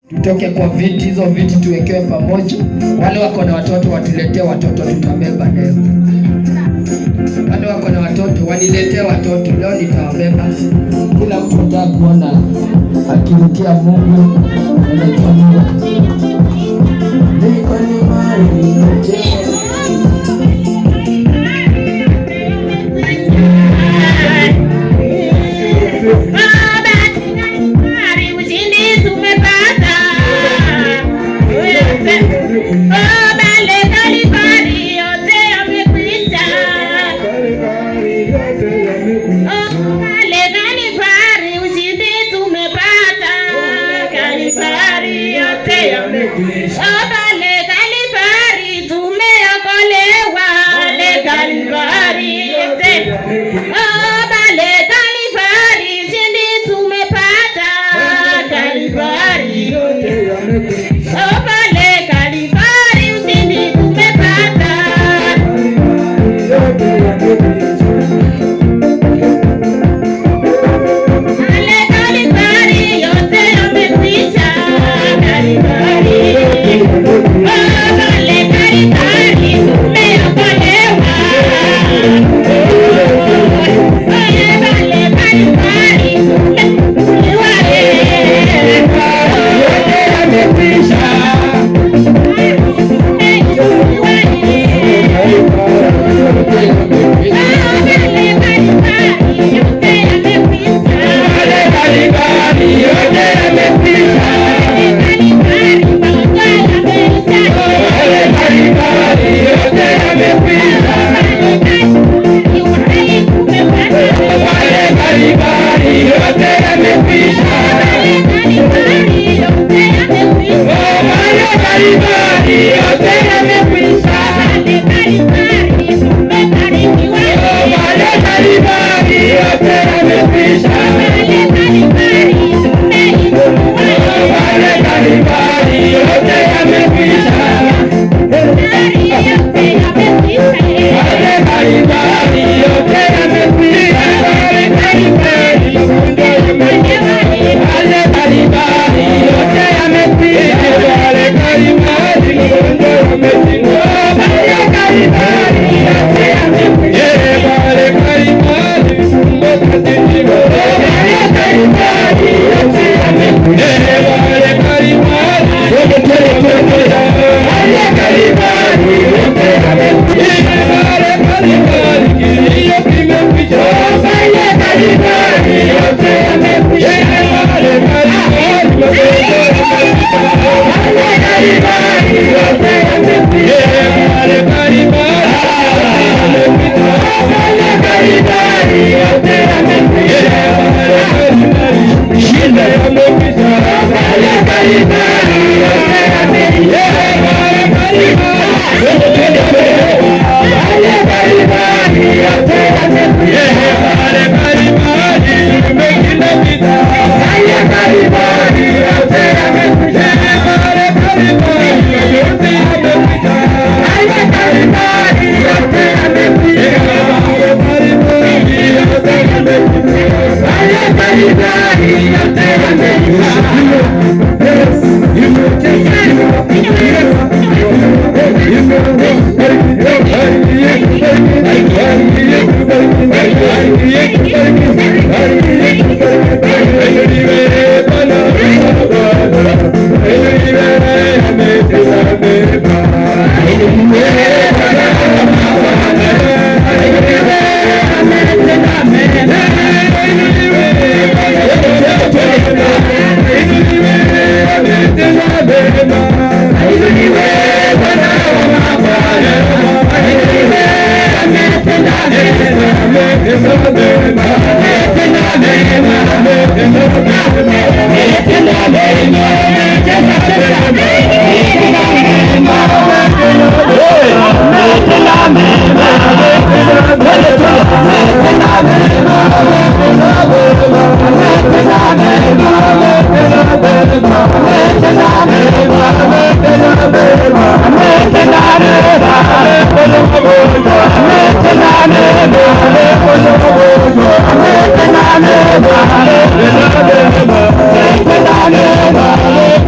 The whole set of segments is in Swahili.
Tutoke kwa viti, hizo viti tuwekewe pamoja. Wale wako na watoto watuletee watoto, tutabeba leo. Wale wako na watoto waniletee watoto, leo nitawabeba. Kila mtu anataka kuona akirukia Mungu, anajua Mungu. Niko ni mali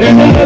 Amen.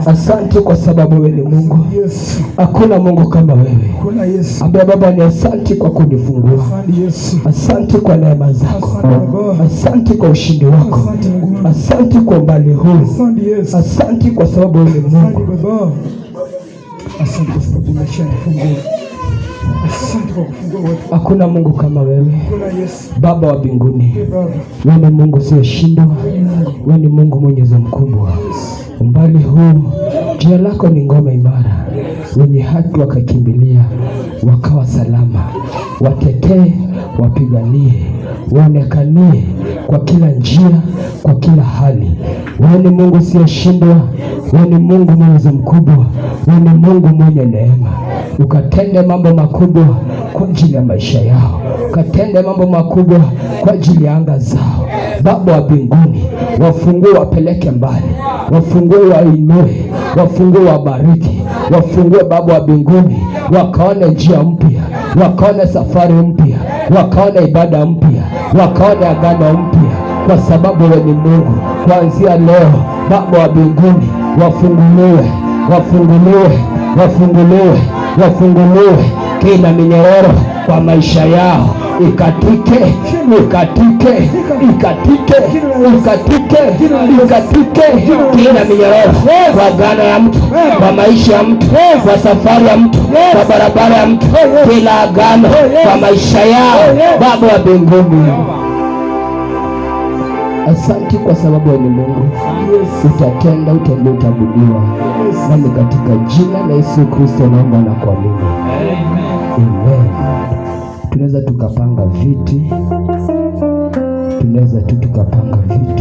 Asante kwa sababu wewe ni Mungu. Hakuna Mungu kama wewe. Ambia Baba ni asante kwa kunifungua. Asante kwa neema zako. Asante kwa ushindi wako. Asante kwa umbali huu. Asante kwa sababu wewe ni Mungu. Asante kwa sababu umeshanifungua. Asante kwa kufungua watu. Hakuna Mungu kama wewe. Baba wa mbinguni. Wewe ni Mungu usiyeshindwa. Wewe ni Mungu mwenyezi mkubwa. Umbali huu jina lako ni ngome imara. Wenye haki wakakimbilia wakawa salama. Watetee, wapiganie, waonekanie kwa kila njia, kwa kila hali. Wewe ni Mungu usiyeshindwa. Wewe ni Mungu mwenyezi mkubwa. Wewe ni Mungu mwenye neema. Ukatende mambo makubwa kwa ajili ya maisha yao. Ukatende mambo makubwa kwa ajili ya anga zao. Baba wa mbinguni, wafungue, wapeleke mbali. Wafungue, wainue. Wafungue, wabariki. Wafungue Baba wa mbinguni, wakaone njia mpya, wakaone safari mpya, wakaone ibada mpya, wakaone agano mpya, kwa sababu wewe ni Mungu. Kuanzia leo Baba wa mbinguni, wafunguliwe, wafunguliwe, wafunguliwe, wafunguliwe kila minyororo kwa maisha yao. Ikatike, ikatike, ikatike, ikatike, ikatike kila minyororo kwa agano ya mtu, kwa maisha ya mtu, kwa safari ya mtu, kwa barabara ya mtu, kila agano kwa maisha yao. Baba wa mbinguni, asante kwa sababu ni Mungu. Utatenda, utabudiwa. Nami katika jina la Yesu Kristo naomba na kuamini. Amen. Tunaweza tukapanga viti.